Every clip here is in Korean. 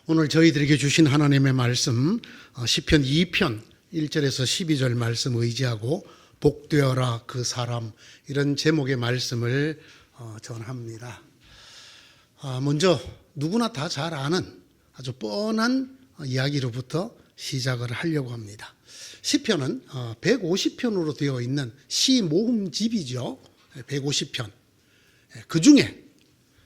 오늘 저희들에게 주신 하나님의 말씀 시편 2편 1절에서 12절 말씀 의지하고 복되어라 그 사람, 이런 제목의 말씀을 전합니다. 먼저 누구나 다 잘 아는 아주 뻔한 이야기로부터 시작을 하려고 합니다. 시편은 150편으로 되어 있는 시 모음집이죠. 150편. 그 중에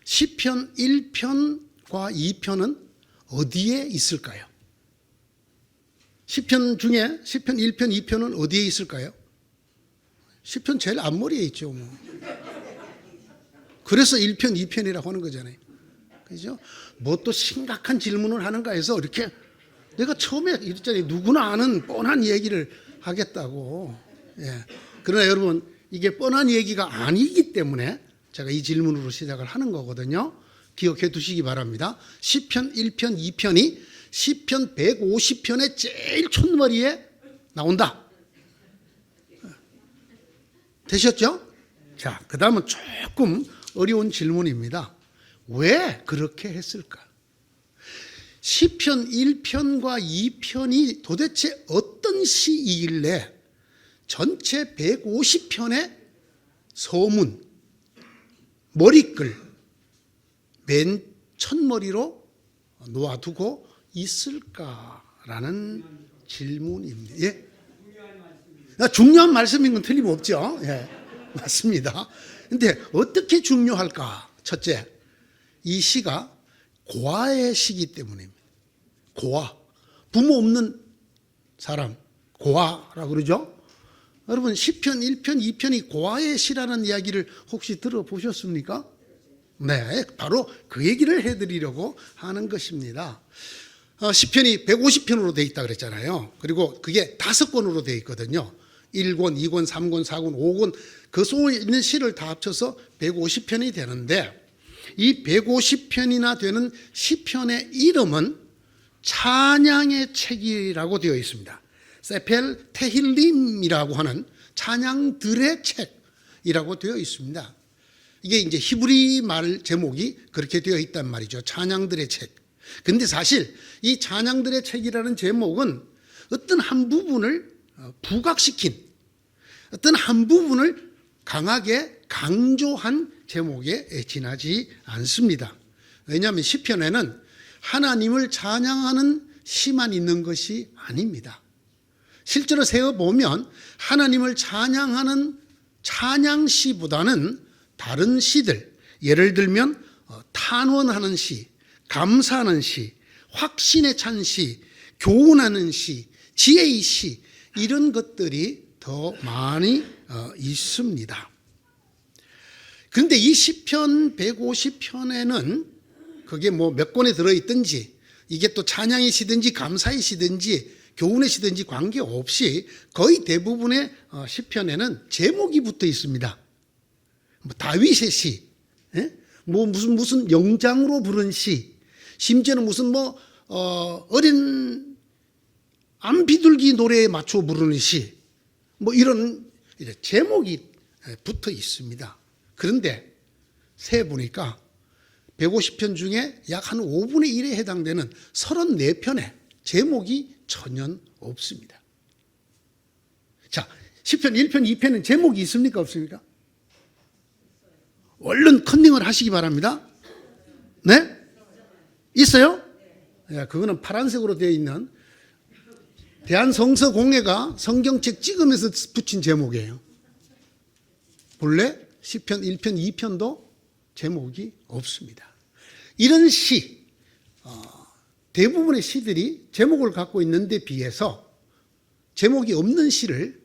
시편 1편과 2편은 어디에 있을까요? 시편 중에 시편 1편, 2편은 어디에 있을까요? 시편 제일 앞머리에 있죠. 그래서 1편, 2편이라고 하는 거잖아요. 그죠? 뭐 또 심각한 질문을 하는가 해서 이렇게 내가 처음에 이랬잖아요. 누구나 아는 뻔한 얘기를 하겠다고. 예. 그러나 여러분, 이게 뻔한 얘기가 아니기 때문에 제가 이 질문으로 시작을 하는 거거든요. 기억해 두시기 바랍니다. 시편 1편, 2편이 시편 150편의 제일 첫머리에 나온다. 되셨죠? 자, 그 다음은 조금 어려운 질문입니다. 왜 그렇게 했을까? 시편 1편과 2편이 도대체 어떤 시이길래 전체 150편의 서문, 머리글, 맨 첫머리로 놓아두고 있을까라는 질문입니다. 예? 중요한 말씀인 건 틀림없죠. 예, 맞습니다. 근데 어떻게 중요할까? 첫째, 이 시가 고아의 시기 때문입니다. 고아, 부모 없는 사람, 고아라고 그러죠. 여러분, 시편 1편, 2편이 고아의 시라는 이야기를 혹시 들어보셨습니까? 네, 바로 그 얘기를 해드리려고 하는 것입니다. 시편이 150편으로 되어 있다 그랬잖아요. 그리고 그게 5권으로 되어 있거든요. 1권, 2권, 3권, 4권, 5권 그 속에 있는 시를 다 합쳐서 150편이 되는데, 이 150편이나 되는 시편의 이름은 찬양의 책이라고 되어 있습니다. 세펠 테힐림이라고 하는 찬양들의 책이라고 되어 있습니다. 이게 이제 히브리 말 제목이 그렇게 되어 있단 말이죠. 찬양들의 책. 근데 사실 이 찬양들의 책이라는 제목은 어떤 한 부분을 부각시킨, 어떤 한 부분을 강하게 강조한 제목에 지나지 않습니다. 왜냐하면 시편에는 하나님을 찬양하는 시만 있는 것이 아닙니다. 실제로 세어보면 하나님을 찬양하는 찬양시보다는 다른 시들, 예를 들면 탄원하는 시, 감사하는 시, 확신에 찬 시, 교훈하는 시, 지혜의 시, 이런 것들이 더 많이 있습니다. 그런데 이 시편 150편에는 그게 뭐 몇 권에 들어있든지, 이게 또 찬양의 시든지 감사의 시든지 교훈의 시든지 관계없이 거의 대부분의 시편에는 제목이 붙어 있습니다. 뭐 다윗의 시, 뭐 무슨 영장으로 부른 시, 심지어는 무슨 어린 암비둘기 노래에 맞춰 부르는 시, 뭐 이런 제목이 붙어 있습니다. 그런데 세 보니까 150편 중에 약 한 5분의 1에 해당되는 34편에 제목이 전혀 없습니다. 자, 시편 1편, 2편은 제목이 있습니까? 없습니까? 얼른 컨닝을 하시기 바랍니다. 네? 있어요? 네, 그거는 파란색으로 되어 있는 대한성서공회가 성경책 찍으면서 붙인 제목이에요. 본래 시편 1편, 2편도 제목이 없습니다. 이런 시, 대부분의 시들이 제목을 갖고 있는데 비해서 제목이 없는 시를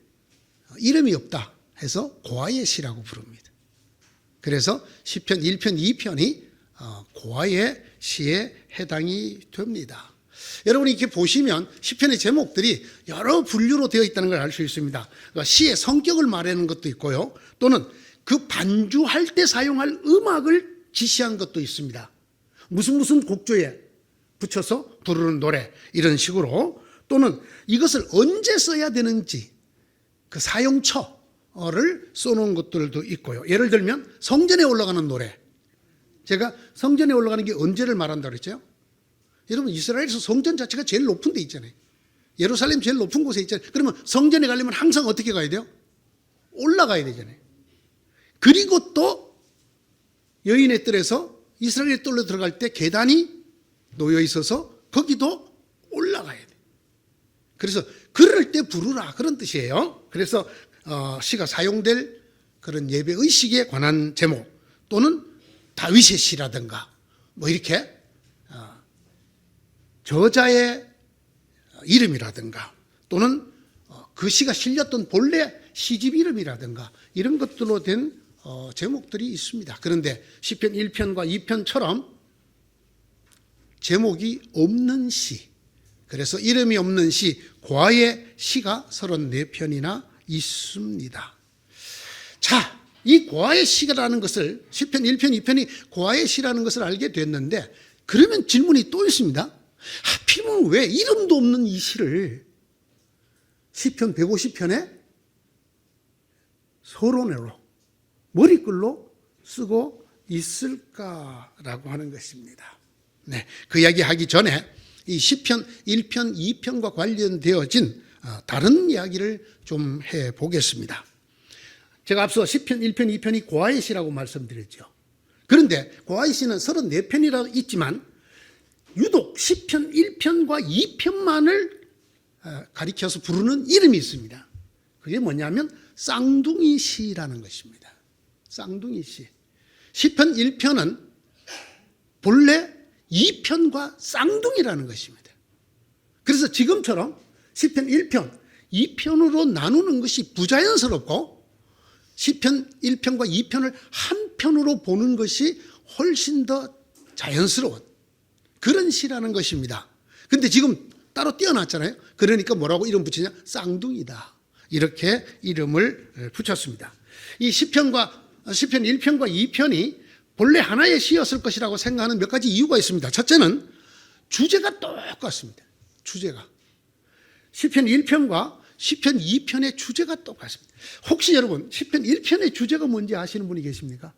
이름이 없다 해서 고아의 시라고 부릅니다. 그래서 시편 1편, 2편이 고아의 시에 해당이 됩니다. 여러분이 이렇게 보시면 시편의 제목들이 여러 분류로 되어 있다는 걸 알 수 있습니다. 그러니까 시의 성격을 말하는 것도 있고요. 또는 그 반주할 때 사용할 음악을 지시한 것도 있습니다. 무슨 곡조에 붙여서 부르는 노래, 이런 식으로. 또는 이것을 언제 써야 되는지 그 사용처를 써놓은 것들도 있고요. 예를 들면 성전에 올라가는 노래, 제가 성전에 올라가는 게 언제를 말한다고 그랬죠? 여러분 이스라엘에서 성전 자체가 제일 높은 데 있잖아요. 예루살렘 제일 높은 곳에 있잖아요. 그러면 성전에 가려면 항상 어떻게 가야 돼요? 올라가야 되잖아요. 그리고 또 여인의 뜰에서 이스라엘의 뜰로 들어갈 때 계단이 놓여 있어서 거기도 올라가야 돼요. 그래서 그럴 때 부르라 그런 뜻이에요. 그래서 시가 사용될 그런 예배 의식에 관한 제목 또는 다윗의 시라든가 뭐 이렇게 저자의 이름이라든가 또는 그 시가 실렸던 본래 시집 이름이라든가 이런 것들로 된 제목들이 있습니다. 그런데 시편 1편과 2편처럼 제목이 없는 시, 그래서 이름이 없는 시, 과의 시가 34편이나 있습니다. 자, 이 과의 시라는 것을 시편 1편, 2편이 과의 시라는 것을 알게 됐는데 그러면 질문이 또 있습니다. 하필이면 왜 이름도 없는 이 시를 시편 150편에 서론으로 머리글로 쓰고 있을까라고 하는 것입니다. 네, 그 이야기 하기 전에 이 시편 1편, 2편과 관련되어진 다른 이야기를 좀 해보겠습니다. 제가 앞서 시편 1편, 2편이 고아의 시라고 말씀드렸죠. 그런데 고아의 시는 34편이라고 있지만 유독 시편 1편과 2편만을 가리켜서 부르는 이름이 있습니다. 그게 뭐냐면 쌍둥이 시라는 것입니다. 쌍둥이 시. 시편 1편은 본래 2편과 쌍둥이라는 것입니다. 그래서 지금처럼 시편 1편, 2편으로 나누는 것이 부자연스럽고 시편 1편과 2편을 한 편으로 보는 것이 훨씬 더 자연스러운 그런 시라는 것입니다. 근데 지금 따로 떼어놨잖아요. 그러니까 뭐라고 이름 붙이냐? 쌍둥이다. 이렇게 이름을 붙였습니다. 이 시편 1편과 2편이 본래 하나의 시였을 것이라고 생각하는 몇 가지 이유가 있습니다. 첫째는 주제가 똑같습니다. 주제가. 시편 1편과 시편 2편의 주제가 똑같습니다. 혹시 여러분 시편 1편의 주제가 뭔지 아시는 분이 계십니까?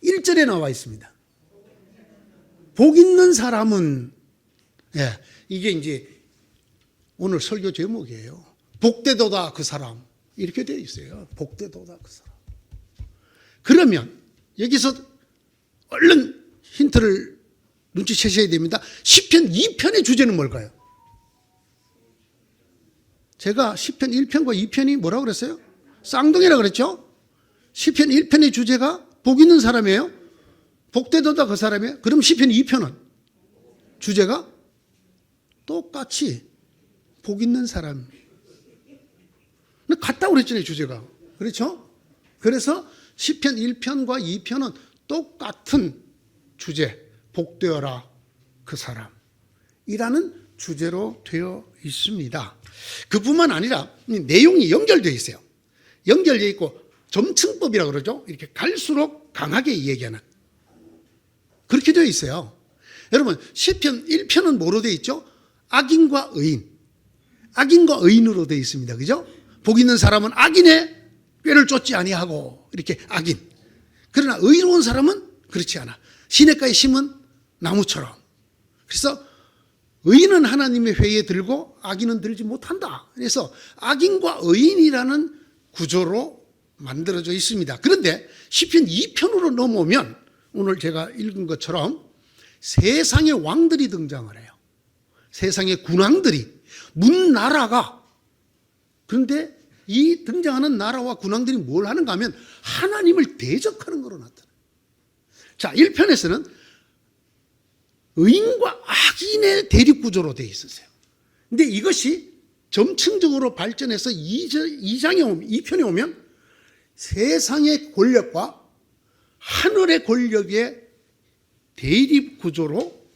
1절에 나와 있습니다. 복 있는 사람은, 이게 이제 오늘 설교 제목이에요. 복되도다 그 사람. 이렇게 되어 있어요. 복되도다 그 사람. 그러면 여기서 얼른 힌트를 눈치채셔야 됩니다. 시편 2편의 주제는 뭘까요? 제가 시편 1편과 2편이 뭐라고 그랬어요? 쌍둥이라고 그랬죠? 시편 1편의 주제가 복 있는 사람이에요. 복되도다 그 사람이에요. 그럼 시편 2편은 주제가 똑같이 복 있는 사람. 같다고 그랬잖아요, 주제가. 그렇죠? 그래서 시편 1편과 2편은 똑같은 주제, 복되어라 그 사람이라는 주제로 되어 있습니다. 그뿐만 아니라 내용이 연결되어 있어요. 연결되어 있고 점층법이라고 그러죠. 이렇게 갈수록 강하게 얘기하는 그렇게 되어 있어요. 여러분 시편 1편은 뭐로 되어 있죠? 악인과 의인, 악인과 의인으로 되어 있습니다. 그죠? 복 있는 사람은 악인의 꾀를 쫓지 아니하고 이렇게 악인. 그러나 의로운 사람은 그렇지 않아. 시냇가에 심은 나무처럼. 그래서 의인은 하나님의 회의에 들고 악인은 들지 못한다. 그래서 악인과 의인이라는 구조로 만들어져 있습니다. 그런데 시편 2편으로 넘어오면 오늘 제가 읽은 것처럼 세상의 왕들이 등장을 해요. 세상의 군왕들이, 문나라가. 그런데 이 등장하는 나라와 군왕들이 뭘 하는가 하면 하나님을 대적하는 거로 나타나요. 자, 1편에서는 의인과 악인의 대립구조로 되어 있었어요. 근데 이것이 점층적으로 발전해서 2편에 오면 세상의 권력과 하늘의 권력의 대립구조로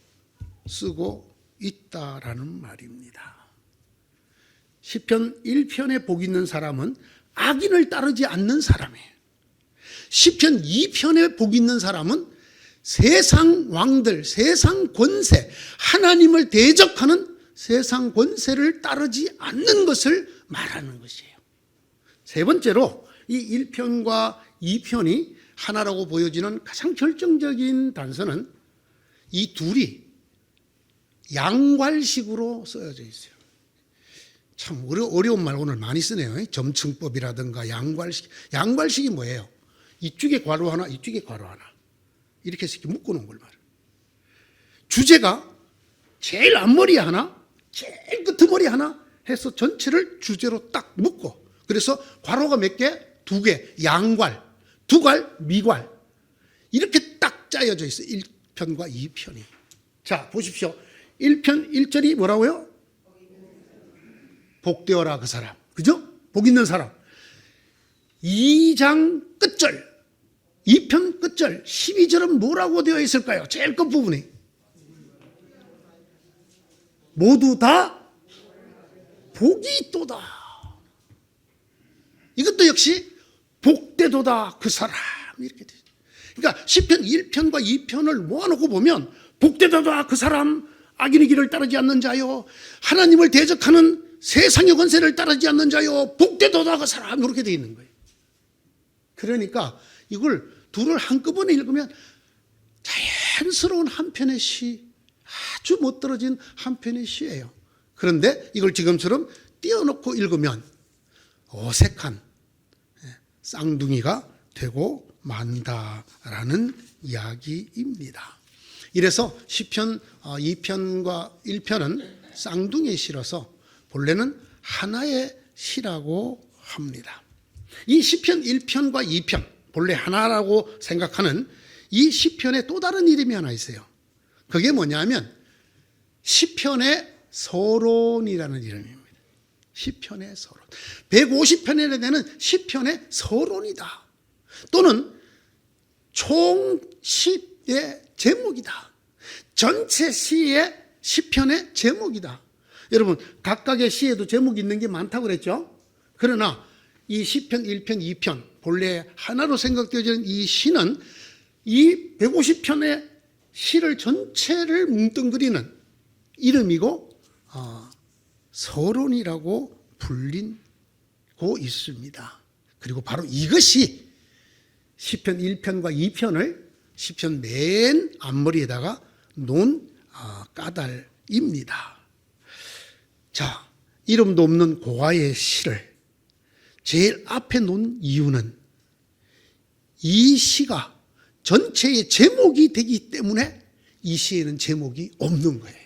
쓰고 있다라는 말입니다. 시편 1편에 복 있는 사람은 악인을 따르지 않는 사람이에요. 시편 2편에 복 있는 사람은 세상 왕들, 세상 권세, 하나님을 대적하는 세상 권세를 따르지 않는 것을 말하는 것이에요. 세 번째로 이 1편과 2편이 하나라고 보여지는 가장 결정적인 단서는 이 둘이 양괄식으로 쓰여져 있어요. 참 어려운 말 오늘 많이 쓰네요. 점층법이라든가 양괄식. 양괄식이 뭐예요? 이쪽에 괄호 하나, 이쪽에 괄호 하나. 이렇게 해서 이렇게 묶어놓은 걸 말해요. 주제가 제일 앞머리 하나, 제일 끄트머리 하나 해서 전체를 주제로 딱 묶고, 그래서 괄호가 몇 개? 2개. 양괄, 두괄, 미괄. 이렇게 딱 짜여져 있어요. 1편과 2편이. 자, 보십시오. 1편 1절이 뭐라고요? 복되어라 그 사람. 그죠? 복 있는 사람. 2장 끝절, 2편 끝절 12절은 뭐라고 되어 있을까요? 제일 끝부분에 모두 다 복이 있도다. 이것도 역시 복되도다 그 사람. 이렇게 되죠. 그러니까 시편 1편과 2편을 모아놓고 보면 복되도다 그 사람, 악인의 길을 따르지 않는 자요, 하나님을 대적하는 세상의 권세를 따르지 않는 자요, 복되도다 그 사람, 이렇게 되어 있는 거예요. 그러니까 이걸 둘을 한꺼번에 읽으면 자연스러운 한 편의 시, 아주 못 떨어진 한 편의 시예요. 그런데 이걸 지금처럼 띄워놓고 읽으면 어색한 쌍둥이가 되고 만다라는 이야기입니다. 이래서 시편 2편과 1편은 쌍둥이의 시라서 본래는 하나의 시라고 합니다. 이 시편 1편과 2편, 본래 하나라고 생각하는 이 시편의 또 다른 이름이 하나 있어요. 그게 뭐냐면 시편의 서론이라는 이름입니다. 시편의 서론. 150편이나 되는 시편의 서론이다. 또는 총시의 제목이다. 전체 시의 시편의 제목이다. 여러분, 각각의 시에도 제목이 있는 게 많다고 그랬죠? 그러나 이 시편 1편, 2편, 본래 하나로 생각되어지는 이 시는 이 150편의 시를 전체를 뭉뚱그리는 이름이고 서론이라고 불리고 있습니다. 그리고 바로 이것이 시편 1편과 2편을 시편 맨 앞머리에다가 놓은 까닭입니다. 자, 이름도 없는 고아의 시를 제일 앞에 놓은 이유는 이 시가 전체의 제목이 되기 때문에 이 시에는 제목이 없는 거예요.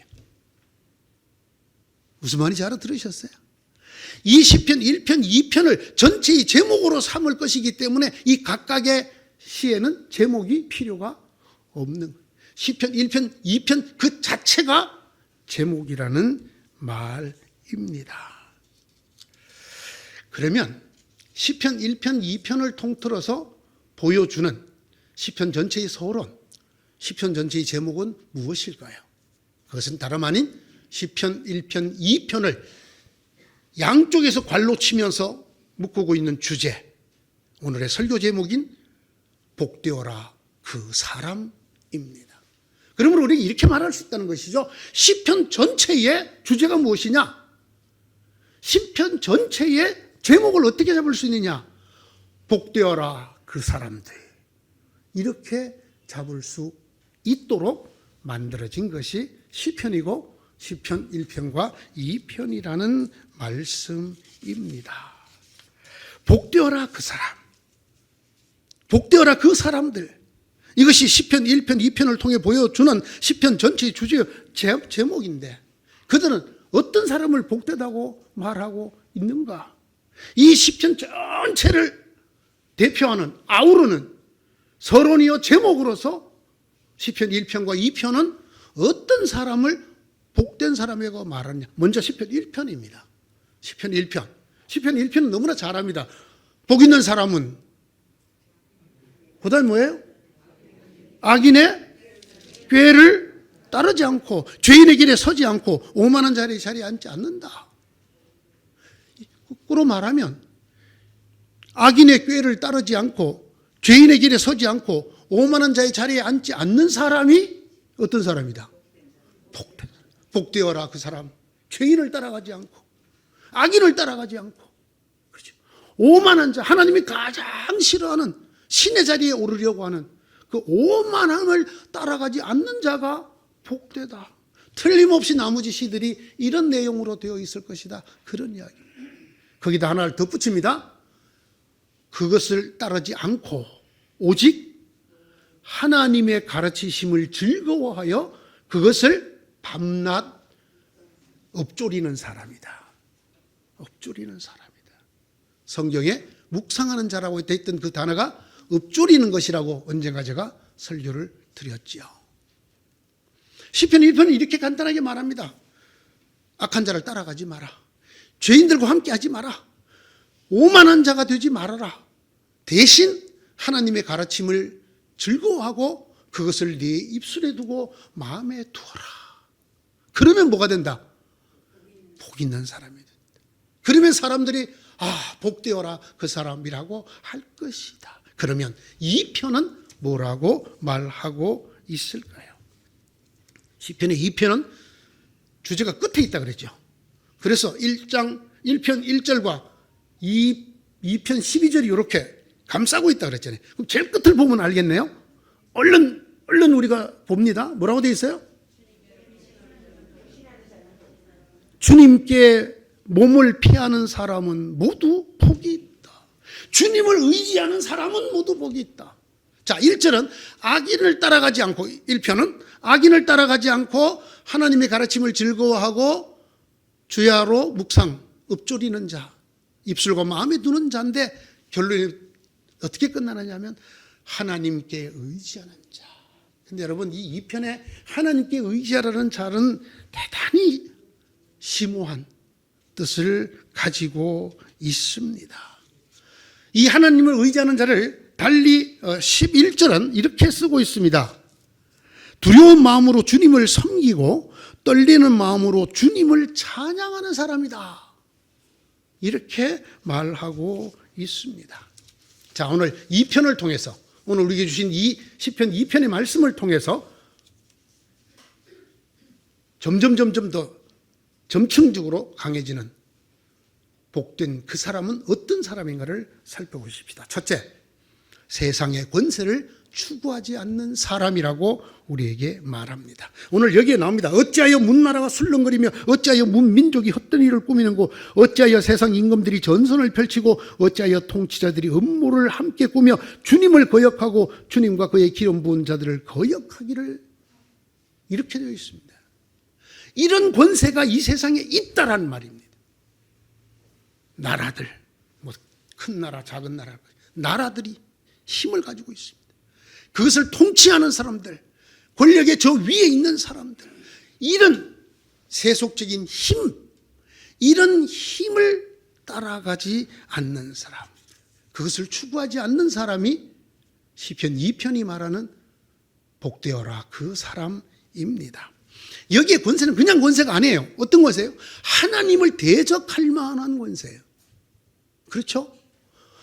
무슨 말인지 알아들으셨어요? 이 시편 1편, 2편을 전체의 제목으로 삼을 것이기 때문에 이 각각의 시에는 제목이 필요가 없는 거예요. 시편 1편, 2편 그 자체가 제목이라는 말입니다. 그러면 시편 1편, 2편을 통틀어서 보여주는 시편 전체의 서론, 시편 전체의 제목은 무엇일까요? 그것은 다름 아닌 시편 1편, 2편을 양쪽에서 괄로 치면서 묶고 있는 주제, 오늘의 설교 제목인 복되어라 그 사람입니다. 그러므로 우리가 이렇게 말할 수 있다는 것이죠. 시편 전체의 주제가 무엇이냐? 시편 전체의 제목을 어떻게 잡을 수 있느냐? 복되어라 그 사람들. 이렇게 잡을 수 있도록 만들어진 것이 시편이고 시편 1편과 2편이라는 말씀입니다. 복되어라 그 사람, 복되어라 그 사람들. 이것이 시편 1편, 2편을 통해 보여주는 시편 전체의 주제의 제목인데 그들은 어떤 사람을 복되다고 말하고 있는가? 이 시편 전체를 대표하는, 아우르는 서론이요 제목으로서 시편 1편과 2편은 어떤 사람을 복된 사람이라고 말하느냐? 먼저 시편 1편입니다. 시편 1편. 시편 1편은 너무나 잘 압니다. 복 있는 사람은 그 다음에 뭐예요? 악인의 꾀를 따르지 않고 죄인의 길에 서지 않고 오만한 자리에 앉지 않는다. 거꾸로 말하면 악인의 꾀를 따르지 않고 죄인의 길에 서지 않고 오만한 자의 자리에 앉지 않는 사람이 어떤 사람이다? 복되어라 그 사람. 죄인을 따라가지 않고 악인을 따라가지 않고, 그렇죠? 오만한 자, 하나님이 가장 싫어하는 신의 자리에 오르려고 하는 그 오만함을 따라가지 않는 자가 복되다. 틀림없이 나머지 시들이 이런 내용으로 되어 있을 것이다. 그런 이야기. 거기다 하나를 덧붙입니다. 그것을 따르지 않고 오직 하나님의 가르치심을 즐거워하여 그것을 밤낮 엎조리는 사람이다. 엎조리는 사람이다. 성경에 묵상하는 자라고 되어 있던 그 단어가 엎조리는 것이라고 언젠가 제가 설교를 드렸지요. 시편 1편은 이렇게 간단하게 말합니다. 악한 자를 따라가지 마라. 죄인들과 함께하지 마라. 오만한 자가 되지 말아라. 대신 하나님의 가르침을 즐거워하고 그것을 네 입술에 두고 마음에 두어라. 그러면 뭐가 된다? 복 있는 사람이 된다. 그러면 사람들이 복되어라 그 사람이라고 할 것이다. 그러면 이 편은 뭐라고 말하고 있을까요? 시편의 2편은 주제가 끝에 있다 그랬죠. 그래서 1편 1절과 2편 12절이 이렇게 감싸고 있다 그랬잖아요. 그럼 제일 끝을 보면 알겠네요. 얼른 우리가 봅니다. 뭐라고 되어 있어요? 주님께 몸을 피하는 사람은 모두 복이 있다. 주님을 의지하는 사람은 모두 복이 있다. 자, 1절은 악인을 따라가지 않고, 1편은 악인을 따라가지 않고 하나님의 가르침을 즐거워하고 주야로 묵상, 읊조리는 자, 입술과 마음에 두는 자인데 결론이 어떻게 끝나느냐면 하나님께 의지하는 자. 근데 여러분, 이 2편에 하나님께 의지하라는 자는 대단히 심오한 뜻을 가지고 있습니다. 이 하나님을 의지하는 자를 달리 11절은 이렇게 쓰고 있습니다. 두려운 마음으로 주님을 섬기고 떨리는 마음으로 주님을 찬양하는 사람이다. 이렇게 말하고 있습니다. 자, 오늘 2편을 통해서, 오늘 우리에게 주신 이 시편 2편의 말씀을 통해서 점점 더 점층적으로 강해지는 복된 그 사람은 어떤 사람인가를 살펴보십시다. 첫째, 세상의 권세를 추구하지 않는 사람이라고 우리에게 말합니다. 오늘 여기에 나옵니다. 어찌하여 문나라가 술렁거리며 어찌하여 문민족이 헛된 일을 꾸미는고 어찌하여 세상 임금들이 전선을 펼치고 어찌하여 통치자들이 음모를 함께 꾸며 주님을 거역하고 주님과 그의 기름 부은 자들을 거역하기를, 이렇게 되어 있습니다. 이런 권세가 이 세상에 있다란 말입니다. 나라들, 큰 나라, 작은 나라, 나라들이 힘을 가지고 있습니다. 그것을 통치하는 사람들, 권력의 저 위에 있는 사람들, 이런 세속적인 힘, 이런 힘을 따라가지 않는 사람, 그것을 추구하지 않는 사람이 시편 2편이 말하는 복되어라 그 사람입니다. 여기에 권세는 그냥 권세가 아니에요. 어떤 권세예요? 하나님을 대적할 만한 권세예요. 그렇죠?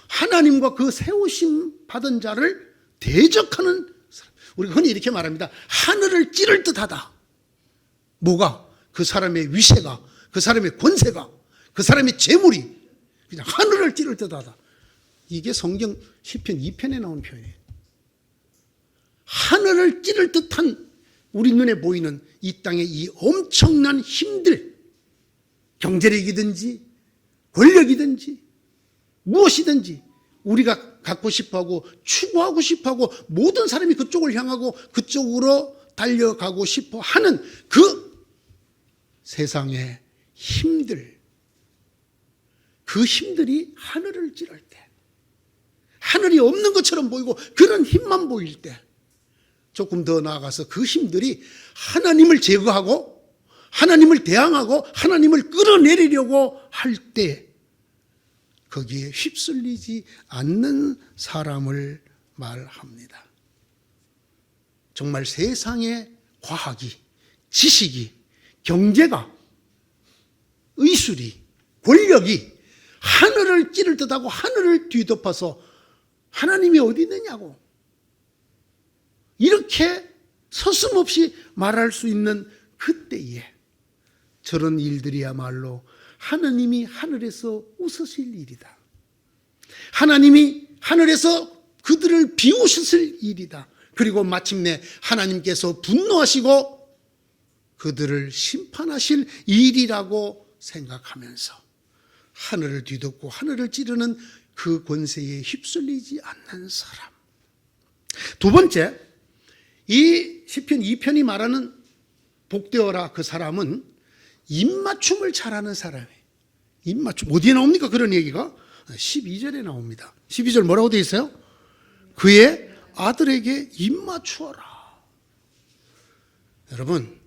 하나님과 그 세우심 받은 자를 대적하는 사람. 우리가 흔히 이렇게 말합니다. 하늘을 찌를 듯하다. 뭐가? 그 사람의 위세가, 그 사람의 권세가, 그 사람의 재물이 그냥 하늘을 찌를 듯하다. 이게 성경 시편 2편에 나온 표현이에요. 하늘을 찌를 듯한, 우리 눈에 보이는 이 땅의 이 엄청난 힘들, 경제력이든지 권력이든지 무엇이든지 우리가 갖고 싶어하고 추구하고 싶어하고 모든 사람이 그쪽을 향하고 그쪽으로 달려가고 싶어 하는 그 세상의 힘들, 그 힘들이 하늘을 찌를 때, 하늘이 없는 것처럼 보이고 그런 힘만 보일 때, 조금 더 나아가서 그 힘들이 하나님을 제거하고 하나님을 대항하고 하나님을 끌어내리려고 할 때 거기에 휩쓸리지 않는 사람을 말합니다. 정말 세상의 과학이, 지식이, 경제가, 의술이, 권력이 하늘을 찌를 듯하고 하늘을 뒤덮어서 하나님이 어디 있느냐고 이렇게 서슴없이 말할 수 있는 그때에 저런 일들이야말로 하나님이 하늘에서 웃으실 일이다. 하나님이 하늘에서 그들을 비우셨을 일이다. 그리고 마침내 하나님께서 분노하시고 그들을 심판하실 일이라고 생각하면서 하늘을 뒤덮고 하늘을 찌르는 그 권세에 휩쓸리지 않는 사람. 두 번째, 이 시편 2편이 말하는 복되어라 그 사람은 입맞춤을 잘하는 사람이에요. 입맞춤. 어디에 나옵니까? 그런 얘기가 12절에 나옵니다. 12절 뭐라고 되어 있어요? 그의 아들에게 입맞추어라. 여러분,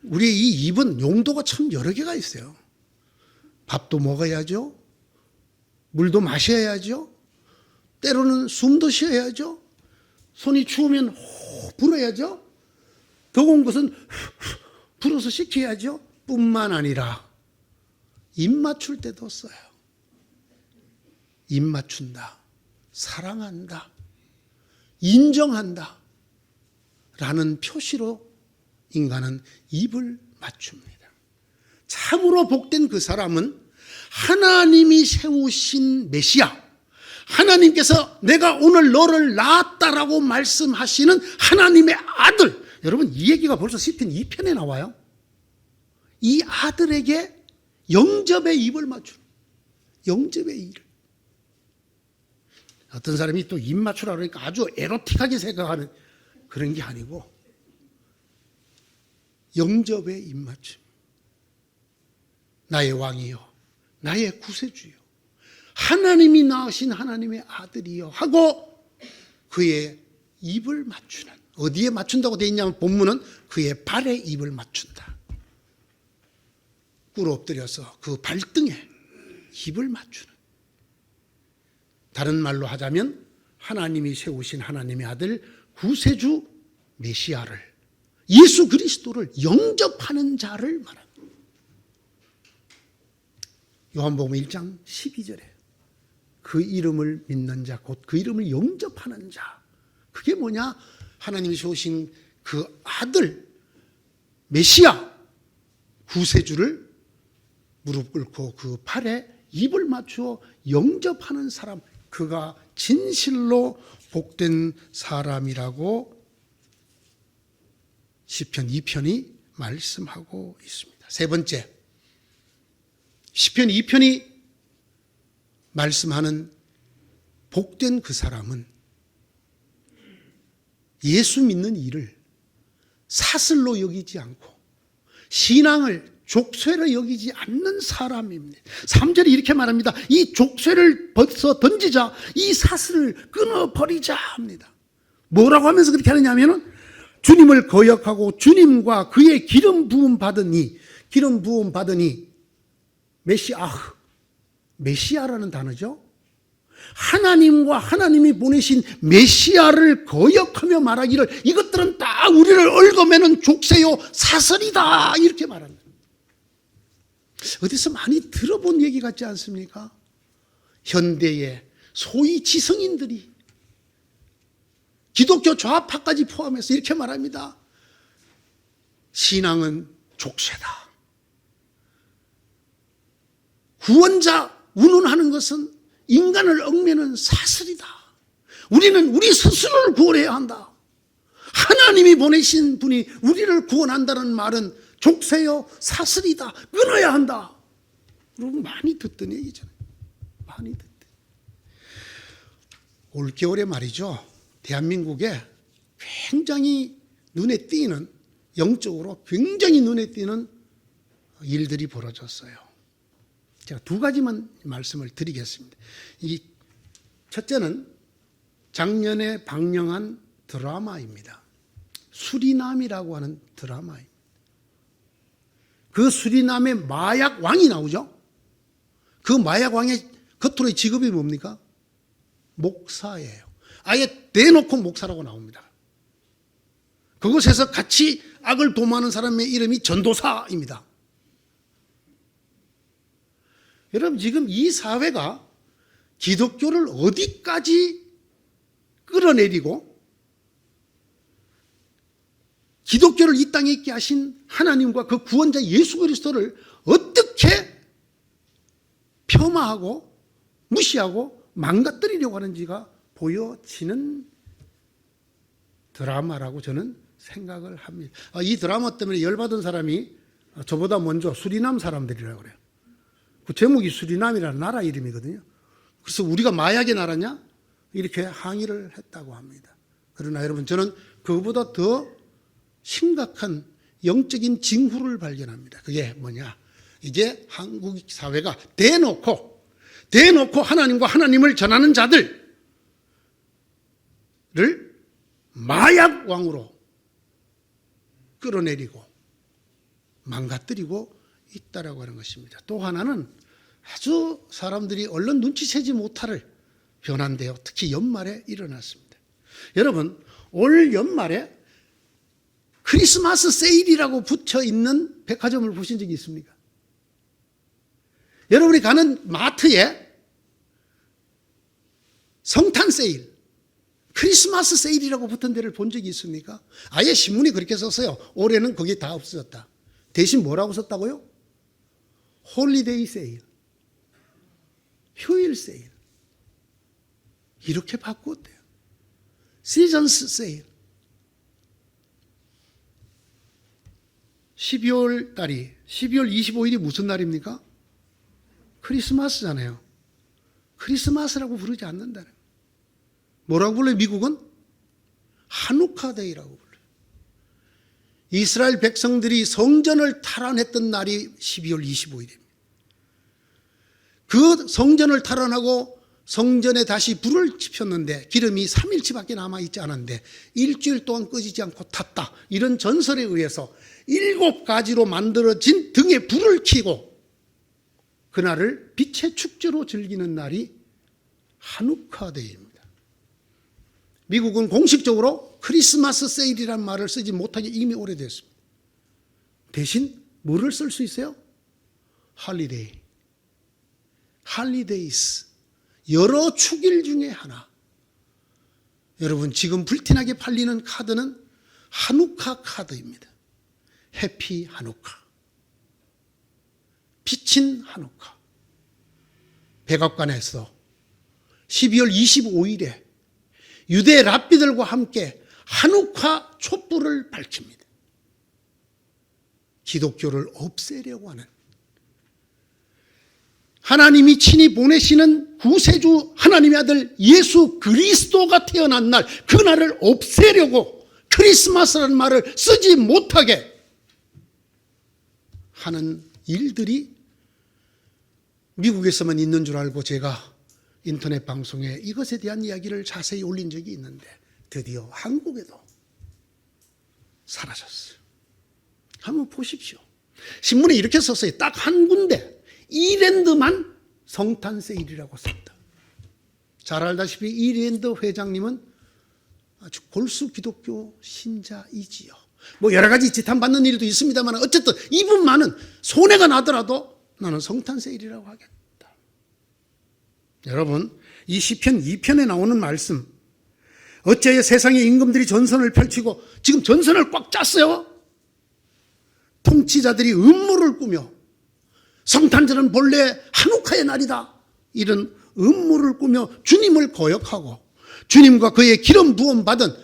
우리 이 입은 용도가 참 여러 개가 있어요. 밥도 먹어야죠. 물도 마셔야죠. 때로는 숨도 쉬어야죠. 손이 추우면 호흡 불어야죠. 더운 것은 불어서 식혀야죠. 뿐만 아니라 입 맞출 때도 써요. 입 맞춘다, 사랑한다, 인정한다 라는 표시로 인간은 입을 맞춥니다. 참으로 복된 그 사람은 하나님이 세우신 메시아, 하나님께서 내가 오늘 너를 낳았다라고 말씀하시는 하나님의 아들. 여러분, 이 얘기가 벌써 시편 2편에 나와요. 이 아들에게 영접의 입을 맞추는, 영접의 입을. 어떤 사람이 또 입 맞추라 그러니까 아주 에로틱하게 생각하는 그런 게 아니고 영접의 입 맞춤. 나의 왕이요, 나의 구세주요, 하나님이 낳으신 하나님의 아들이요 하고 그의 입을 맞추는. 어디에 맞춘다고 되어 있냐면 본문은 그의 발에 입을 맞춘다. 꿇어 엎드려서 그 발등에 입을 맞추는. 다른 말로 하자면 하나님이 세우신 하나님의 아들 구세주 메시아를, 예수 그리스도를 영접하는 자를 말합니다. 요한복음 1장 12절에 그 이름을 믿는 자, 곧 그 이름을 영접하는 자. 그게 뭐냐? 하나님이 세우신 그 아들 메시아 구세주를 무릎 꿇고 그 팔에 입을 맞추어 영접하는 사람, 그가 진실로 복된 사람이라고 시편 2편이 말씀하고 있습니다. 세 번째, 시편 2편이 말씀하는 복된 그 사람은 예수 믿는 일을 사슬로 여기지 않고 신앙을 족쇄로 여기지 않는 사람입니다. 3절이 이렇게 말합니다. 이 족쇄를 벗어 던지자, 이 사슬을 끊어버리자 합니다. 뭐라고 하면서 그렇게 하느냐 하면은 주님을 거역하고 주님과 그의 기름 부음 받으니, 기름 부음 받으니 메시아라는 단어죠. 하나님과 하나님이 보내신 메시아를 거역하며 말하기를 이것들은 다 우리를 얽어매는 족쇄요 사슬이다 이렇게 말합니다. 어디서 많이 들어본 얘기 같지 않습니까? 현대의 소위 지성인들이 기독교 좌파까지 포함해서 이렇게 말합니다. 신앙은 족쇄다. 구원자 운운하는 것은 인간을 얽매는 사슬이다. 우리는 우리 스스로를 구원해야 한다. 하나님이 보내신 분이 우리를 구원한다는 말은 족쇄요 사슬이다. 끊어야 한다. 여러분 많이 듣던 얘기잖아요. 많이 듣던. 올겨울에 말이죠. 대한민국에 굉장히 눈에 띄는, 영적으로 굉장히 눈에 띄는 일들이 벌어졌어요. 제가 두 가지만 말씀을 드리겠습니다. 이 첫째는 작년에 방영한 드라마입니다. 수리남이라고 하는 드라마입니다. 그 수리남의 마약 왕이 나오죠. 그 마약 왕의 겉으로의 직업이 뭡니까? 목사예요. 아예 대놓고 목사라고 나옵니다. 그곳에서 같이 악을 도모하는 사람의 이름이 전도사입니다. 여러분, 지금 이 사회가 기독교를 어디까지 끌어내리고 기독교를 이 땅에 있게 하신 하나님과 그 구원자 예수 그리스도를 어떻게 폄하하고 무시하고 망가뜨리려고 하는지가 보여지는 드라마라고 저는 생각을 합니다. 이 드라마 때문에 열받은 사람이 저보다 먼저 수리남 사람들이라고 그래요. 그 제목이 수리남이라는 나라 이름이거든요. 그래서 우리가 마약의 나라냐? 이렇게 항의를 했다고 합니다. 그러나 여러분, 저는 그보다 더 심각한 영적인 징후를 발견합니다. 그게 뭐냐? 이제 한국 사회가 대놓고 하나님과 하나님을 전하는 자들을 마약 왕으로 끌어내리고 망가뜨리고 있다라고 하는 것입니다. 또 하나는 아주 사람들이 얼른 눈치채지 못할 변화인데요. 특히 연말에 일어났습니다. 여러분, 올 연말에 크리스마스 세일이라고 붙여 있는 백화점을 보신 적이 있습니까? 여러분이 가는 마트에 성탄 세일, 크리스마스 세일이라고 붙은 데를 본 적이 있습니까? 아예 신문이 그렇게 썼어요. 올해는 그게 다 없어졌다. 대신 뭐라고 썼다고요? 홀리데이 세일, 휴일 세일, 이렇게 바꾸었대요. 시즌스 세일. 12월 25일이 무슨 날입니까? 크리스마스잖아요. 크리스마스라고 부르지 않는다는 거예요. 뭐라고 불러요? 미국은 하누카 데이라고 불러요. 이스라엘 백성들이 성전을 탈환했던 날이 12월 25일입니다. 그 성전을 탈환하고 성전에 다시 불을 지폈는데 기름이 3일치밖에 남아있지 않았는데 일주일 동안 꺼지지 않고 탔다. 이런 전설에 의해서 7가지로 만들어진 등에 불을 켜고 그날을 빛의 축제로 즐기는 날이 하누카 데이입니다. 미국은 공식적으로 크리스마스 세일이라는 말을 쓰지 못하게 이미 오래됐습니다. 대신 뭐를 쓸 수 있어요? 할리데이, 할리데이스, 여러 축일 중에 하나. 여러분, 지금 불티나게 팔리는 카드는 하누카 카드입니다. 해피 하누카, 빛인 하누카. 백악관에서 12월 25일에 유대 랍비들과 함께 하누카 촛불을 밝힙니다. 기독교를 없애려고 하는, 하나님이 친히 보내시는 구세주 하나님의 아들 예수 그리스도가 태어난 날, 그날을 없애려고 크리스마스라는 말을 쓰지 못하게 하는 일들이 미국에서만 있는 줄 알고 제가 인터넷 방송에 이것에 대한 이야기를 자세히 올린 적이 있는데 드디어 한국에도 사라졌어요. 한번 보십시오. 신문에 이렇게 썼어요. 딱 한 군데, 이랜드만 성탄 세일이라고 썼다. 잘 알다시피 이랜드 회장님은 아주 골수 기독교 신자이지요. 뭐 여러 가지 지탄받는 일도 있습니다만 어쨌든 이분만은 손해가 나더라도 나는 성탄 세일이라고 하겠다. 여러분, 이 시편 2편에 나오는 말씀, 어째야 세상의 임금들이 전선을 펼치고, 지금 전선을 꽉 짰어요. 통치자들이 음모를 꾸며 성탄절은 본래 하누카의 날이다, 이런 음모를 꾸며 주님을 거역하고 주님과 그의 기름 부음 받은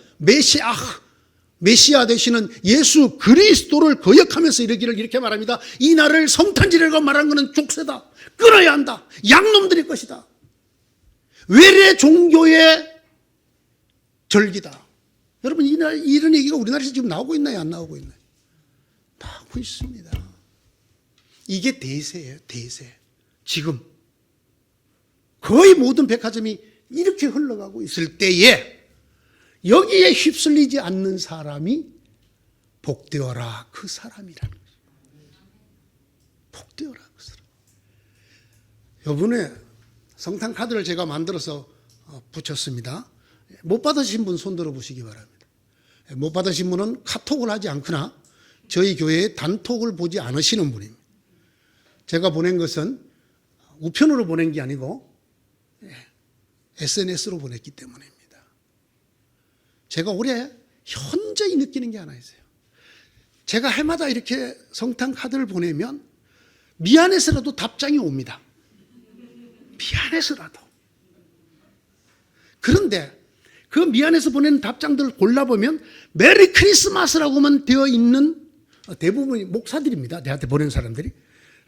메시아 되시는 예수 그리스도를 거역하면서 이르기를 이렇게 말합니다. 이 날을 성탄절이라고 말하는 것은 족쇄다, 끊어야 한다, 양놈들의 것이다, 외래 종교의 절기다. 여러분, 이런 얘기가 우리나라에서 지금 나오고 있나요? 안 나오고 있나요? 나오고 있습니다. 이게 대세예요, 대세. 지금 거의 모든 백화점이 이렇게 흘러가고 있을 때에 여기에 휩쓸리지 않는 사람이 복되어라 그 사람이라는 거죠. 복되어라 그 사람. 이번에 성탄 카드를 제가 만들어서 붙였습니다. 못 받으신 분 손 들어 보시기 바랍니다. 못 받으신 분은 카톡을 하지 않거나 저희 교회의 단톡을 보지 않으시는 분입니다. 제가 보낸 것은 우편으로 보낸 게 아니고 SNS로 보냈기 때문입니다. 제가 올해 현저히 느끼는 게 하나 있어요. 제가 해마다 이렇게 성탄 카드를 보내면 미안해서라도 답장이 옵니다. 미안해서라도. 그런데 그 미안해서 보내는 답장들을 골라보면 메리 크리스마스라고만 되어 있는, 대부분이 목사들입니다. 내한테 보낸 사람들이.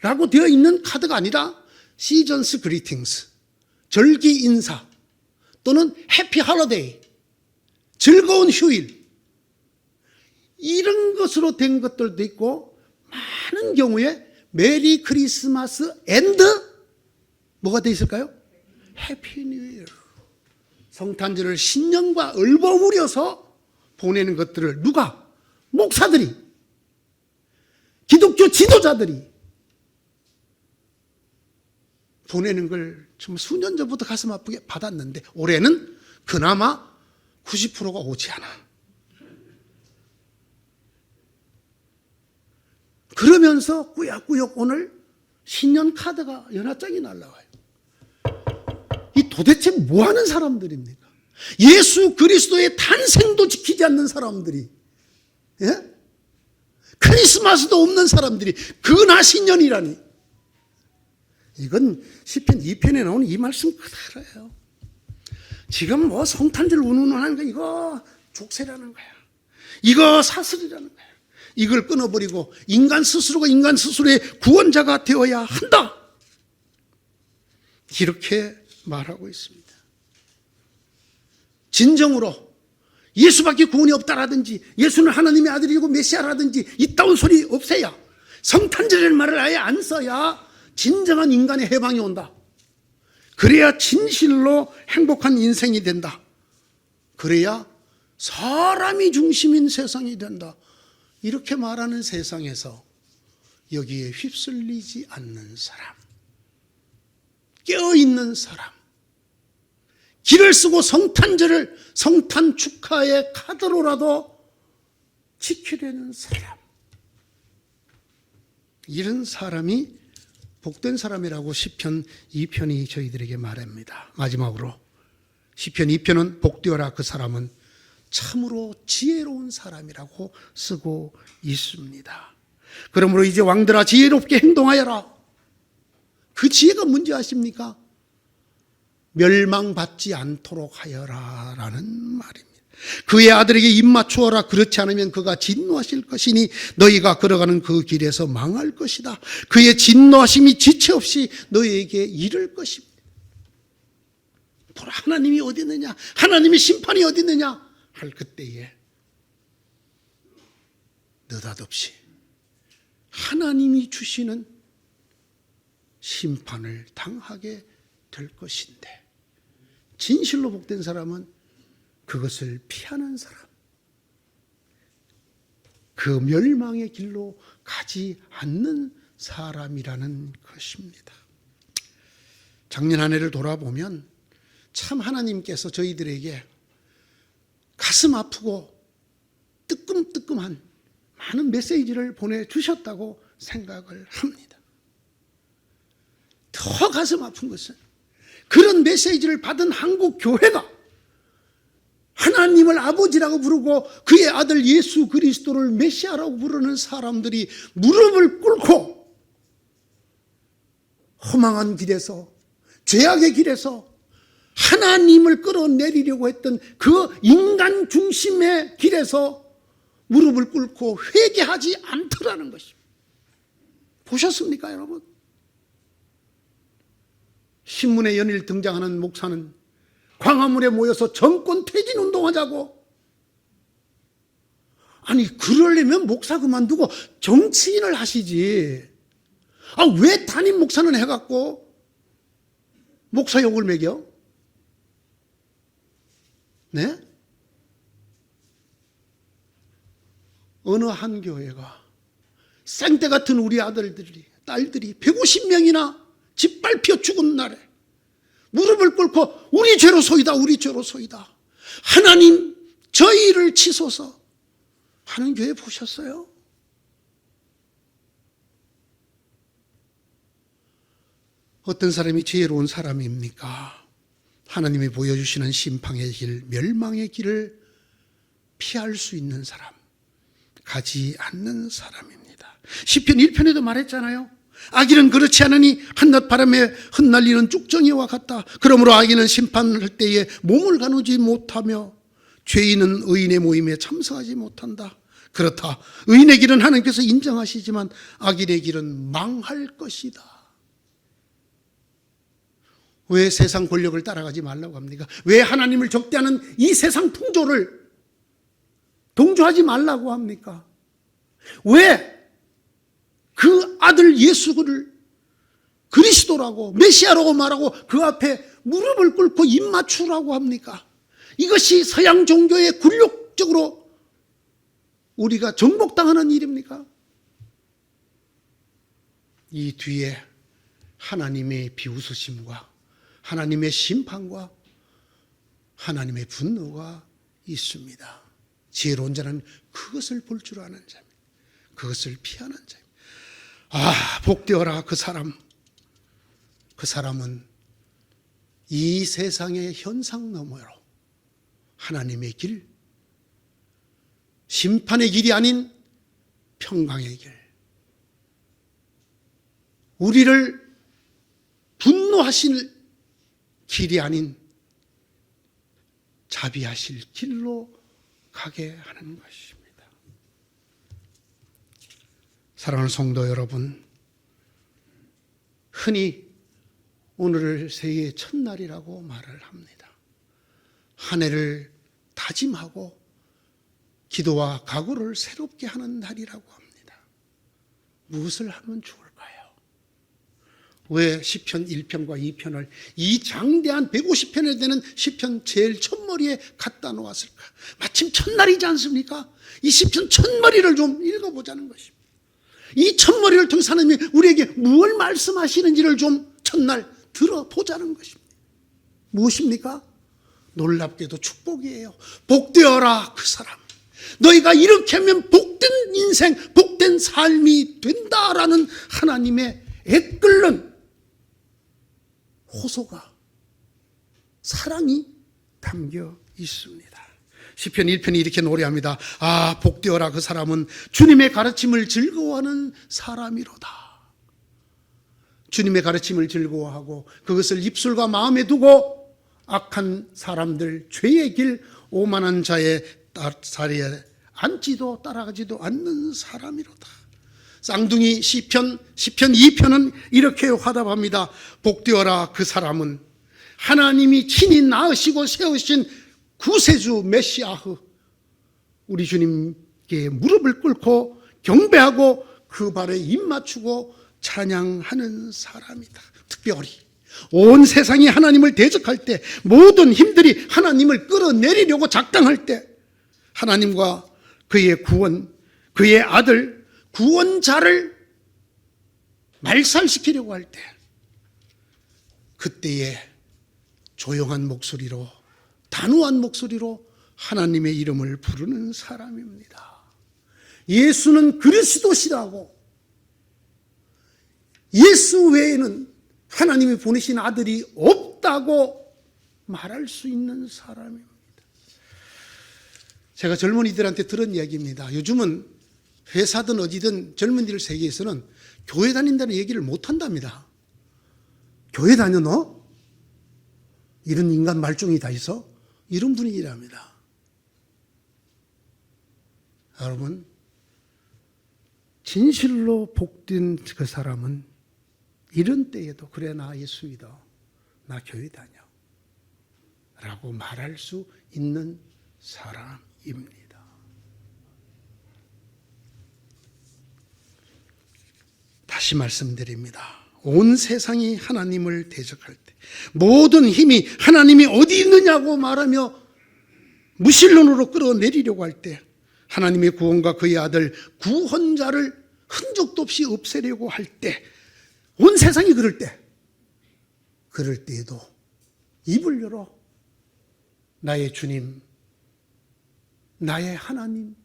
라고 되어 있는 카드가 아니라 시즌스 그리팅스, 절기 인사 또는 해피 할러데이, 즐거운 휴일, 이런 것으로 된 것들도 있고, 많은 경우에 메리 크리스마스 앤드 뭐가 돼 있을까요? 해피 뉴 이어. 성탄절을 신년과 얼버무려서 보내는 것들을 누가? 목사들이, 기독교 지도자들이 보내는 걸 좀 수년 전부터 가슴 아프게 받았는데 올해는 그나마 90%가 오지 않아. 그러면서 꾸역꾸역 오늘 신년 카드가 연하장이 날라와요. 이 도대체 뭐 하는 사람들입니까? 예수 그리스도의 탄생도 지키지 않는 사람들이, 예? 크리스마스도 없는 사람들이 그나 신년이라니. 이건 시편 2편에 나오는 이 말씀 그대로예요. 지금 뭐 성탄절 운운하는 거 이거 족쇄라는 거야. 이거 사슬이라는 거야. 이걸 끊어버리고 인간 스스로가 인간 스스로의 구원자가 되어야 한다. 이렇게 말하고 있습니다. 진정으로 예수밖에 구원이 없다라든지 예수는 하나님의 아들이고 메시아라든지 이따운 소리 없애야, 성탄절이라는 말을 아예 안 써야 진정한 인간의 해방이 온다. 그래야 진실로 행복한 인생이 된다. 그래야 사람이 중심인 세상이 된다. 이렇게 말하는 세상에서 여기에 휩쓸리지 않는 사람, 깨어있는 사람, 길을 쓰고 성탄절을 성탄 축하의 카드로라도 지키려는 사람, 이런 사람이 복된 사람이라고 시편 2편이 저희들에게 말합니다. 마지막으로 시편 2편은 복되어라 그 사람은 참으로 지혜로운 사람이라고 쓰고 있습니다. 그러므로 이제 왕들아 지혜롭게 행동하여라. 그 지혜가 뭔지 아십니까? 멸망받지 않도록 하여라 라는 말입니다. 그의 아들에게 입 맞추어라. 그렇지 않으면 그가 진노하실 것이니 너희가 걸어가는 그 길에서 망할 것이다. 그의 진노하심이 지체 없이 너희에게 이를 것입니다. 보라, 하나님이 어디 있느냐, 하나님의 심판이 어디 있느냐 할 그때에 느닷없이 하나님이 주시는 심판을 당하게 될 것인데, 진실로 복된 사람은 그것을 피하는 사람, 그 멸망의 길로 가지 않는 사람이라는 것입니다. 작년 한 해를 돌아보면 참 하나님께서 저희들에게 가슴 아프고 뜨끔뜨끔한 많은 메시지를 보내주셨다고 생각을 합니다. 더 가슴 아픈 것은 그런 메시지를 받은 한국 교회가 하나님을 아버지라고 부르고 그의 아들 예수 그리스도를 메시아라고 부르는 사람들이 무릎을 꿇고 허망한 길에서, 죄악의 길에서 하나님을 끌어내리려고 했던 그 인간 중심의 길에서 무릎을 꿇고 회개하지 않더라는 것입니다. 보셨습니까, 여러분? 신문에 연일 등장하는 목사는 광화문에 모여서 정권 퇴진 운동하자고. 아니, 그러려면 목사 그만두고 정치인을 하시지. 왜 담임 목사는 해갖고 목사 욕을 매겨? 네? 어느 한 교회가 생때 같은 우리 아들들이, 딸들이 150명이나 짓밟혀 죽은 날에 무릎을 꿇고 우리 죄로소이다, 우리 죄로소이다, 하나님 저희를 치소서 하는 교회 보셨어요? 어떤 사람이 지혜로운 사람입니까? 하나님이 보여주시는 심판의 길, 멸망의 길을 피할 수 있는 사람, 가지 않는 사람입니다. 시편 1편에도 말했잖아요. 악인은 그렇지 않으니 한낮 바람에 흩날리는 쭉정이와 같다. 그러므로 악인은 심판할 때에 몸을 가누지 못하며 죄인은 의인의 모임에 참석하지 못한다. 그렇다. 의인의 길은 하나님께서 인정하시지만 악인의 길은 망할 것이다. 왜 세상 권력을 따라가지 말라고 합니까? 왜 하나님을 적대하는 이 세상 풍조를 동조하지 말라고 합니까? 왜 그 아들 예수를 그리스도라고 메시아라고 말하고 그 앞에 무릎을 꿇고 입 맞추라고 합니까? 이것이 서양 종교의 굴욕적으로 우리가 정복당하는 일입니까? 이 뒤에 하나님의 비웃으심과 하나님의 심판과 하나님의 분노가 있습니다. 지혜로운 자는 그것을 볼 줄 아는 자입니다. 그것을 피하는 자입니다. 복되어라 그 사람. 그 사람은 이 세상의 현상 너머로 하나님의 길, 심판의 길이 아닌 평강의 길, 우리를 분노하실 길이 아닌 자비하실 길로 가게 하는 것입니다. 사랑하는 성도 여러분, 흔히 오늘을 새해의 첫날이라고 말을 합니다. 한 해를 다짐하고 기도와 각오를 새롭게 하는 날이라고 합니다. 무엇을 하면 좋을까요? 왜 시편 1편과 2편을 이 장대한 150편에 되는 시편 제일 첫머리에 갖다 놓았을까? 마침 첫날이지 않습니까? 이 시편 첫머리를 좀 읽어보자는 것입니다. 이 첫머리를 통해서 하나님이 우리에게 무엇을 말씀하시는지를 좀 첫날 들어보자는 것입니다. 무엇입니까? 놀랍게도 축복이에요. 복되어라 그 사람. 너희가 이렇게 하면 복된 인생, 복된 삶이 된다라는 하나님의 애끓는 호소가, 사랑이 담겨 있습니다. 시편 1편이 이렇게 노래합니다. 복되어라 그 사람은 주님의 가르침을 즐거워하는 사람이로다. 주님의 가르침을 즐거워하고 그것을 입술과 마음에 두고 악한 사람들, 죄의 길, 오만한 자의 자리에 앉지도 따라가지도 않는 사람이로다. 쌍둥이 시편 2편은 이렇게 화답합니다. 복되어라 그 사람은 하나님이 친히 낳으시고 세우신 구세주 메시아흐, 우리 주님께 무릎을 꿇고 경배하고 그 발에 입 맞추고 찬양하는 사람이다. 특별히 온 세상이 하나님을 대적할 때, 모든 힘들이 하나님을 끌어내리려고 작당할 때, 하나님과 그의 구원, 그의 아들 구원자를 말살시키려고 할 때, 그때에 조용한 목소리로, 단호한 목소리로 하나님의 이름을 부르는 사람입니다. 예수는 그리스도시라고, 예수 외에는 하나님이 보내신 아들이 없다고 말할 수 있는 사람입니다. 제가 젊은이들한테 들은 이야기입니다. 요즘은 회사든 어디든 젊은이들 세계에서는 교회 다닌다는 얘기를 못 한답니다. 교회 다녀 너? 이런 인간 말종이 다 있어? 이런 분위기랍니다. 여러분, 진실로 복된 그 사람은 이런 때에도 그래 나 예수 믿어, 나 교회 다녀 라고 말할 수 있는 사람입니다. 다시 말씀드립니다. 온 세상이 하나님을 대적할 때, 모든 힘이 하나님이 어디 있느냐고 말하며 무신론으로 끌어내리려고 할 때, 하나님의 구원과 그의 아들 구원자를 흔적도 없이 없애려고 할 때, 온 세상이 그럴 때에도 입을 열어 나의 주님, 나의 하나님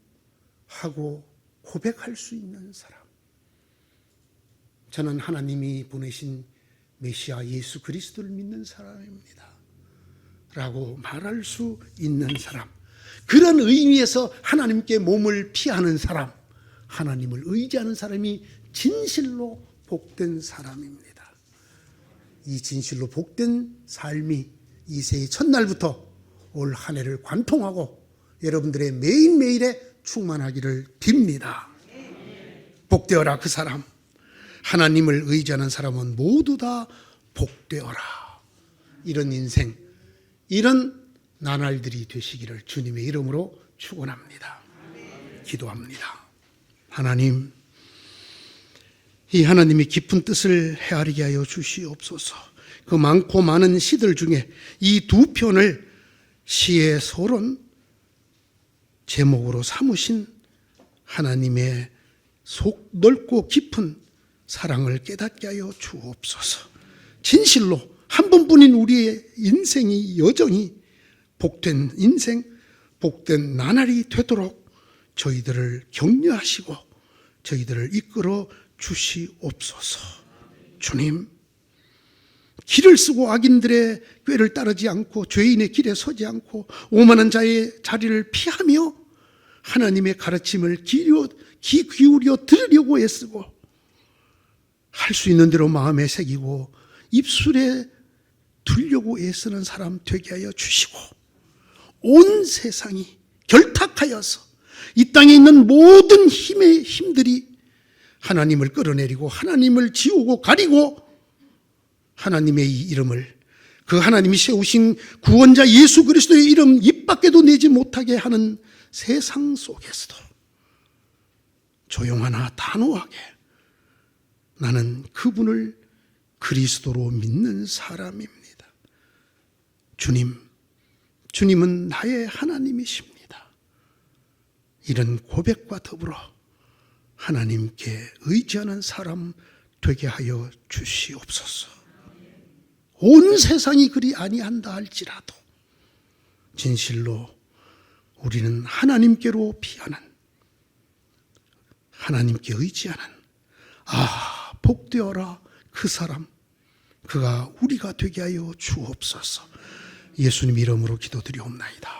하고 고백할 수 있는 사람. 저는 하나님이 보내신 메시아 예수 그리스도를 믿는 사람입니다 라고 말할 수 있는 사람, 그런 의미에서 하나님께 몸을 피하는 사람, 하나님을 의지하는 사람이 진실로 복된 사람입니다. 이 진실로 복된 삶이 이 새해 첫날부터 올 한 해를 관통하고 여러분들의 매일매일에 충만하기를 빕니다. 복되어라 그 사람. 하나님을 의지하는 사람은 모두 다 복되어라. 이런 인생, 이런 나날들이 되시기를 주님의 이름으로 축원합니다. 기도합니다. 하나님, 이 하나님의 깊은 뜻을 헤아리게 하여 주시옵소서. 그 많고 많은 시들 중에 이 두 편을 시의 서론 제목으로 삼으신 하나님의 속 넓고 깊은 사랑을 깨닫게 하여 주옵소서. 진실로 한 번뿐인 우리의 인생이 여정이 복된 인생, 복된 나날이 되도록 저희들을 격려하시고 저희들을 이끌어 주시옵소서. 주님, 길을 쓰고 악인들의 꾀를 따르지 않고 죄인의 길에 서지 않고 오만한 자의 자리를 피하며 하나님의 가르침을 귀 기울여 들으려고 애쓰고 할 수 있는 대로 마음에 새기고 입술에 두려고 애쓰는 사람 되게 하여 주시고 온 세상이 결탁하여서 이 땅에 있는 모든 힘들이 하나님을 끌어내리고 하나님을 지우고 가리고 하나님의 이 이름을, 그 하나님이 세우신 구원자 예수 그리스도의 이름 입 밖에도 내지 못하게 하는 세상 속에서도 조용하나 단호하게 나는 그분을 그리스도로 믿는 사람입니다. 주님은 나의 하나님이십니다. 이런 고백과 더불어 하나님께 의지하는 사람 되게 하여 주시옵소서. 온 세상이 그리 아니한다 할지라도 진실로 우리는 하나님께로 피하는, 하나님께 의지하는 복되어라 그 사람, 그가 우리가 되게 하여 주옵소서. 예수님 이름으로 기도드리옵나이다.